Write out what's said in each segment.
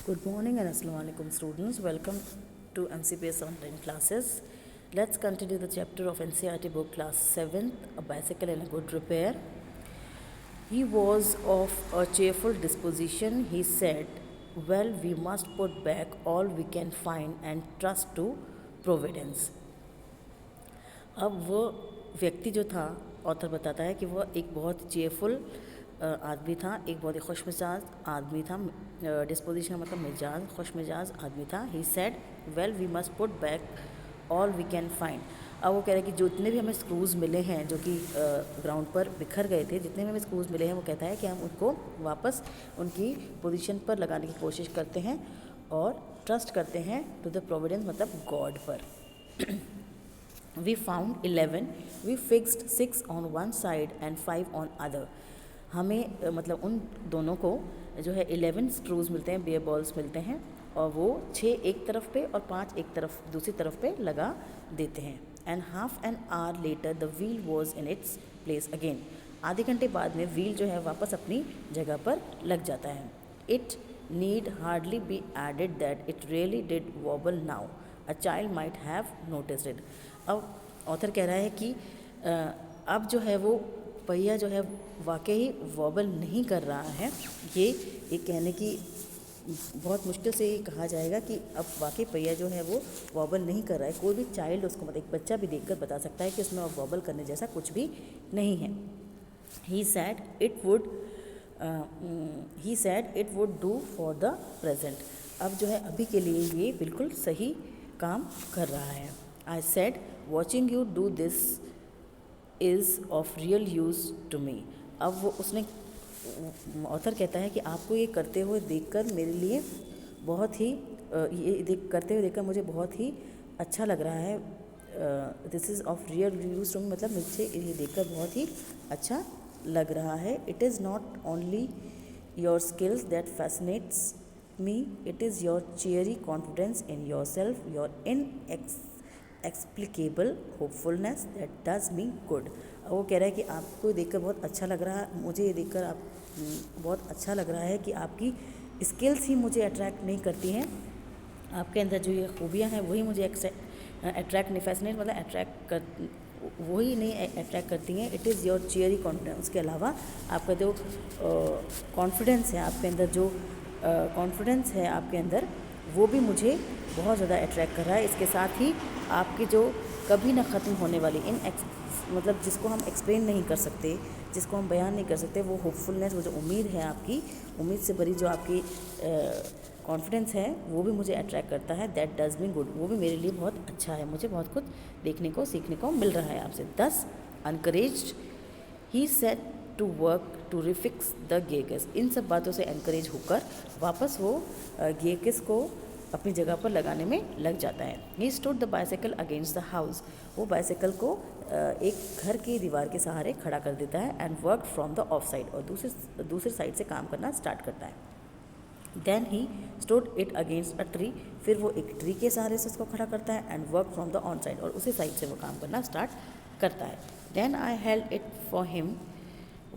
Good morning and Assalamu alaikum students. Welcome to MCPS online classes. Let's continue the chapter of NCERT book class 7th, A Bicycle in a Good Repair. He was of a cheerful disposition. He said, well, we must put back all we can find and trust to Providence. अब वो व्यक्ति जो था, author बताता है कि वह एक बहुत चेयरफुल आदमी था, एक बहुत ही खुश मिजाज आदमी था. डिस्पोजिशन मतलब मिजाज, खुश मिजाज आदमी था. He said well we must put back all we can find. अब वो कह रहे हैं कि जितने भी हमें स्क्रूज़ मिले हैं जो कि ग्राउंड पर बिखर गए थे, जितने भी हमें स्क्रूज़ मिले हैं, वो कहता है कि हम उनको वापस उनकी पोजीशन पर लगाने की कोशिश करते हैं और ट्रस्ट करते हैं टू द प्रोविडेंस मतलब गॉड पर. We found 11. We fixed 6 on one side and 5 on other. हमें मतलब उन दोनों को जो है 11 स्क्रूज़ मिलते हैं, बेयर बॉल्स मिलते हैं, और वो 6 एक तरफ पे और 5 एक तरफ दूसरी तरफ पे लगा देते हैं. And half an hour later the wheel was in its place again. आधे घंटे बाद में व्हील जो है वापस अपनी जगह पर लग जाता है. It need hardly be added that it really did wobble now. A child might have noticed it. अब ऑथर कह रहा है कि अब जो है वो पहिया जो है वाकई वॉबल नहीं कर रहा है. ये एक कहने की बहुत मुश्किल से ये कहा जाएगा कि अब वाकई पहिया जो है वो वॉबल नहीं कर रहा है. कोई भी चाइल्ड उसको मतलब एक बच्चा भी देखकर बता सकता है कि उसमें वॉबल करने जैसा कुछ भी नहीं है. He said it would do for the present. अब जो है अभी के लिए ये बिल्कुल सही काम कर रहा है. I said, watching you do this is of real use to me. अब वो उसने ऑथर कहता है कि आपको ये करते हुए देखकर मेरे लिए बहुत ही करते हुए देखकर मुझे बहुत ही अच्छा लग रहा है. This is of real use to me मतलब मुझे ये देखकर बहुत ही अच्छा लग रहा है. It is not only your skills that fascinates me, it is your cheery confidence in yourself, your explicable hopefulness that does me good. वो कह रहा है कि आपको देखकर बहुत अच्छा लग रहा है, मुझे ये देखकर आप बहुत अच्छा लग रहा है कि आपकी स्किल्स ही मुझे अट्रैक्ट नहीं करती हैं, आपके अंदर जो ये खूबियाँ हैं वही मुझे अट्रैक्ट नहीं, फैसिनेट मतलब अट्रैक्ट कर वही नहीं अट्रैक्ट करती हैं. It is your cheery confidence. उसके अलावा आपका जो कॉन्फिडेंस है आपके अंदर, जो कॉन्फिडेंस है आपके अंदर, वो भी मुझे बहुत ज़्यादा अट्रैक्ट कर रहा है. इसके साथ ही आपकी जो कभी ना ख़त्म होने वाली मतलब जिसको हम एक्सप्लेन नहीं कर सकते, जिसको हम बयान नहीं कर सकते, वो होपफुलनेस, वो जो उम्मीद है आपकी, उम्मीद से भरी जो आपकी कॉन्फिडेंस है, वो भी मुझे अट्रैक्ट करता है. That does me good. वो भी मेरे लिए बहुत अच्छा है, मुझे बहुत कुछ देखने को सीखने को मिल रहा है आपसे. Thus encouraged he set to work to refix the gear case. इन सब बातों से एनकरेज होकर वापस वो गेयरकेस को अपनी जगह पर लगाने में लग जाता है. He stood the bicycle against the house. वो बाइसाइकिल को एक घर की दीवार के सहारे खड़ा कर देता है. And work from the off side. और दूसरी साइड से काम करना स्टार्ट करता है. Then he stood it against a tree. फिर वो एक ट्री के सहारे से उसको खड़ा करता है. And work from the on side. और उसी साइड से वो काम करना स्टार्ट करता है. Then I held it for him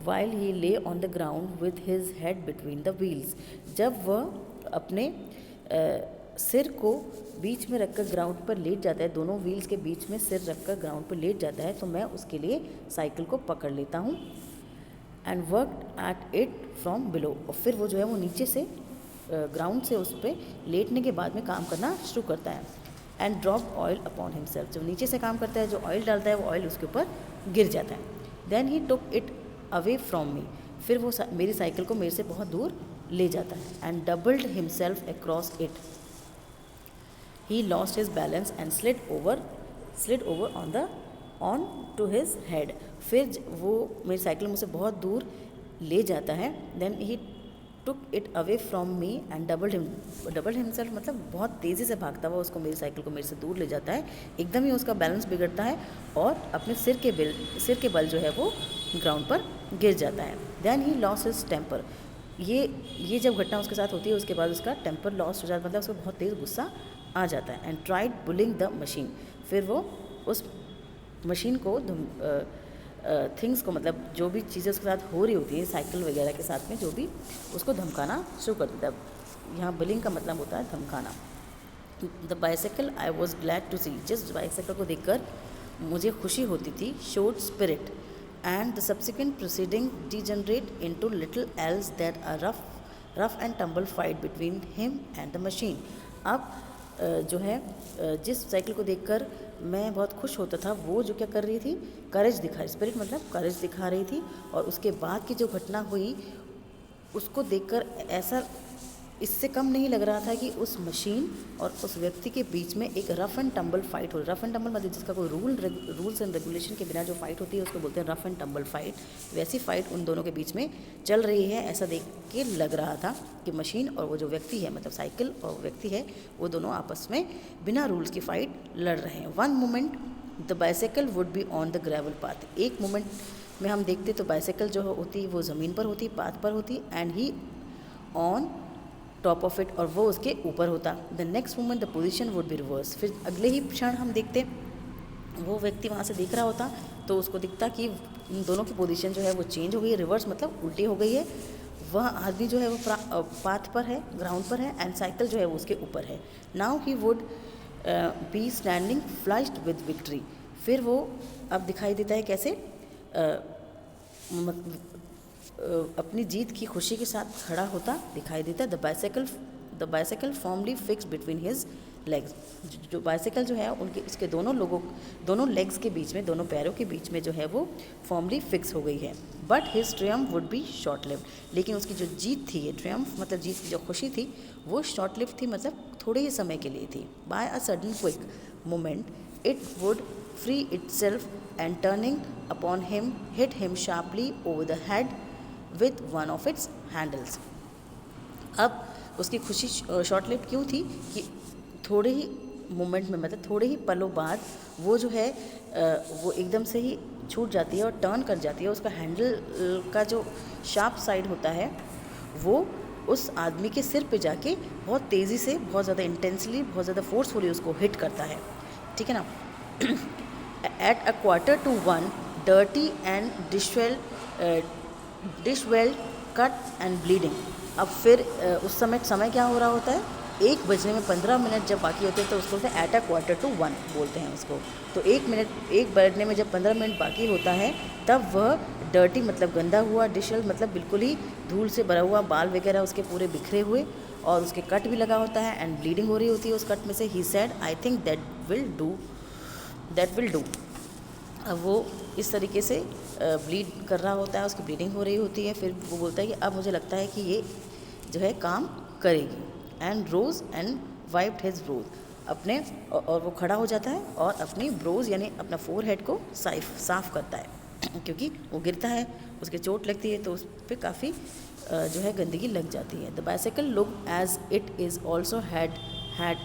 while he lay on the ground with his head between the wheels. जब वह अपने सिर को बीच में रखकर ग्राउंड पर लेट जाता है, दोनों व्हील्स के बीच में सिर रखकर ग्राउंड पर लेट जाता है, तो मैं उसके लिए साइकिल को पकड़ लेता हूँ. And worked at it from below. और फिर वो जो है वो नीचे से ग्राउंड से उस पर लेटने के बाद में काम करना शुरू करता है. And drop oil upon himself. जब नीचे से काम करता है, जो ऑयल डालता है वो ऑयल उसके ऊपर गिर जाता है. Then he took it away from me. फिर वो मेरी साइकिल को मेरे से बहुत दूर ले जाता है. And doubled himself across it. He lost his balance and slid over on to his head. फिर वो मेरी साइकिल मुझसे बहुत दूर ले जाता है. Then he took it away from me and doubled himself मतलब बहुत तेज़ी से भागता हुआ उसको मेरी साइकिल को मेरे से दूर ले जाता है. एकदम ही उसका बैलेंस बिगड़ता है और अपने सिर के बल जो है वो ग्राउंड पर गिर जाता है. Then he lost his temper. ये जब घटना उसके साथ होती है, उसके बाद उसका टेम्पर लॉस हो जाता है, मतलब उसको बहुत तेज़ गुस्सा आ जाता है. And tried bullying the machine. फिर वो उस मशीन को थिंग्स को मतलब जो भी चीज़ें उसके साथ हो रही होती है साइकिल वगैरह के साथ में, जो भी उसको धमकाना शुरू कर देता है. यहाँ बिलिंग का मतलब होता है धमकाना। The bicycle I was glad to see, जिस बाइसाइकिल को देखकर मुझे खुशी होती थी, showed spirit and the subsequent proceeding degenerate into little else that a rough and tumble fight between him and the machine. अब जो है जिस साइकिल को देखकर मैं बहुत खुश होता था, वो जो क्या कर रही थी, करेज दिखा, स्पिरिट मतलब करेज दिखा रही थी। और उसके बाद की जो घटना हुई उसको देखकर ऐसा इससे कम नहीं लग रहा था कि उस मशीन और उस व्यक्ति के बीच में एक रफ़ एंड टम्बल फाइट हो। रफ़ एंड टम्बल मतलब जिसका कोई रूल्स एंड रेगुलेशन के बिना जो फाइट होती है उसको बोलते हैं रफ़ एंड टम्बल फाइट। वैसी फाइट उन दोनों के बीच में चल रही है, ऐसा देख के लग रहा था कि मशीन और वो जो व्यक्ति है, मतलब साइकिल और व्यक्ति है, वो दोनों आपस में बिना रूल्स की फ़ाइट लड़ रहे हैं। One moment the bicycle would be on the gravel path. एक मोमेंट में हम देखते तो बाइसाइकिल जो होती वो ज़मीन पर होती, पाथ पर होती, and he on top of it, और वो उसके ऊपर होता। The next moment the position would be reverse. फिर अगले ही क्षण हम देखते वो व्यक्ति वहाँ से देख रहा होता तो उसको दिखता कि इन दोनों की पोजीशन जो है वो चेंज हो गई है, रिवर्स मतलब उल्टी हो गई है। वह आदमी जो है वो पाथ पर है, ग्राउंड पर है, एंड साइकिल जो है वो उसके ऊपर है। Now he would be standing flushed with victory. फिर वो अब दिखाई देता है कैसे अपनी जीत की खुशी के साथ खड़ा होता दिखाई देता है। The bicycle formally fix between his legs. जो बाइसाइकिल जो है उनके इसके दोनों लेग्स के बीच में, दोनों पैरों के बीच में जो है वो फॉर्मली फिक्स हो गई है। But his Triumph would be short lived. लेकिन उसकी जो जीत थी, ये ट्रियम्फ मतलब जीत की जो खुशी थी, वो शॉर्ट लिव्ड थी, मतलब थोड़े ही समय के लिए थी। By a sudden quick moment it would free itself and turning upon him hit him sharply over the head with one of its handles. अब उसकी खुशी शॉर्ट लिव्ड क्यों थी कि थोड़े ही मोमेंट में, मतलब थोड़े ही पलों बाद वो जो है वो एकदम से ही छूट जाती है और टर्न कर जाती है। उसका हैंडल का जो शार्प साइड होता है वो उस आदमी के सिर पे जाके बहुत तेज़ी से, बहुत ज़्यादा इंटेंसली, बहुत ज़्यादा फोर्सफुली उसको हिट करता है, ठीक है ना। At a 1:15 dirty and dishevelled cut and bleeding. अब फिर उस समय क्या हो रहा होता है, 1 बजने में 15 मिनट जब बाकी होते हैं तो उसको एट अ 1:15 बोलते हैं उसको। तो 1 बजने में जब 15 मिनट बाकी होता है तब वह डर्टी मतलब गंदा हुआ, डिशवेल्ड मतलब बिल्कुल ही धूल से भरा हुआ, बाल वगैरह उसके पूरे बिखरे हुए, और उसके कट भी लगा होता है एंड ब्लीडिंग हो रही होती है उस कट में से। He said I think that will do. अब वो इस तरीके से ब्लीड कर रहा होता है, उसकी ब्लीडिंग हो रही होती है। फिर वो बोलता है कि अब मुझे लगता है कि ये जो है काम करेगी। And rose and wiped his brows. अपने और वो खड़ा हो जाता है और अपनी ब्रोज यानी अपना फोरहेड को साफ करता है क्योंकि वो गिरता है, उसके चोट लगती है तो उस पर काफ़ी जो है गंदगी लग जाती है। The bicycle look as it is also had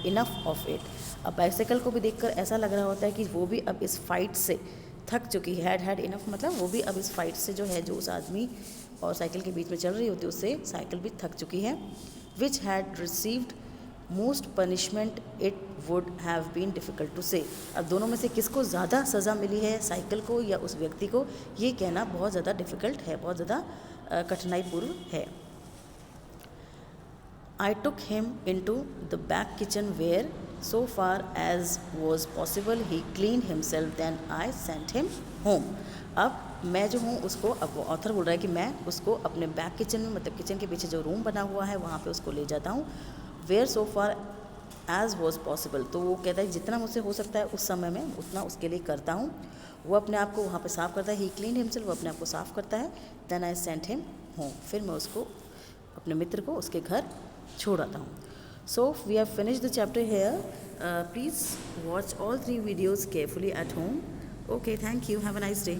enough of it. अब बाइसाइकिल को भी देखकर ऐसा लग रहा होता है कि वो भी अब इस फाइट से थक चुकी है। हैड इनफ मतलब वो भी अब इस फाइट से जो है, जो उस आदमी और साइकिल के बीच में चल रही होती है, उससे साइकिल भी थक चुकी है। Which had received most punishment it would have been difficult to say. अब दोनों में से किसको ज़्यादा सज़ा मिली है, साइकिल को या उस व्यक्ति को, ये कहना बहुत ज़्यादा डिफ़िकल्ट है, बहुत ज़्यादा कठिनाईपूर्ण है। I took him into the back kitchen where, so far as was possible, he cleaned himself. Then I sent him home. अब मैं जो हूँ उसको, अब ऑथर बोल रहा है कि मैं उसको अपने बैक किचन में, मतलब किचन के पीछे जो रूम बना हुआ है वहाँ पे उसको ले जाता हूँ। Where so far as was possible, तो वो कहता है जितना मुझसे हो सकता है उस समय में उतना उसके लिए करता हूँ। वो अपने आप को वहाँ पे साफ़ करता है। ही क्लीन हिमसेल्फ, वो अपने आप को साफ़ करता है। Then I sent him home, फिर मैं उसको, अपने मित्र को उसके घर छोड़ आता हूँ। So we have finish the chapter here. Please watch all 3 videos carefully at home. Okay, thank you. Have a nice day.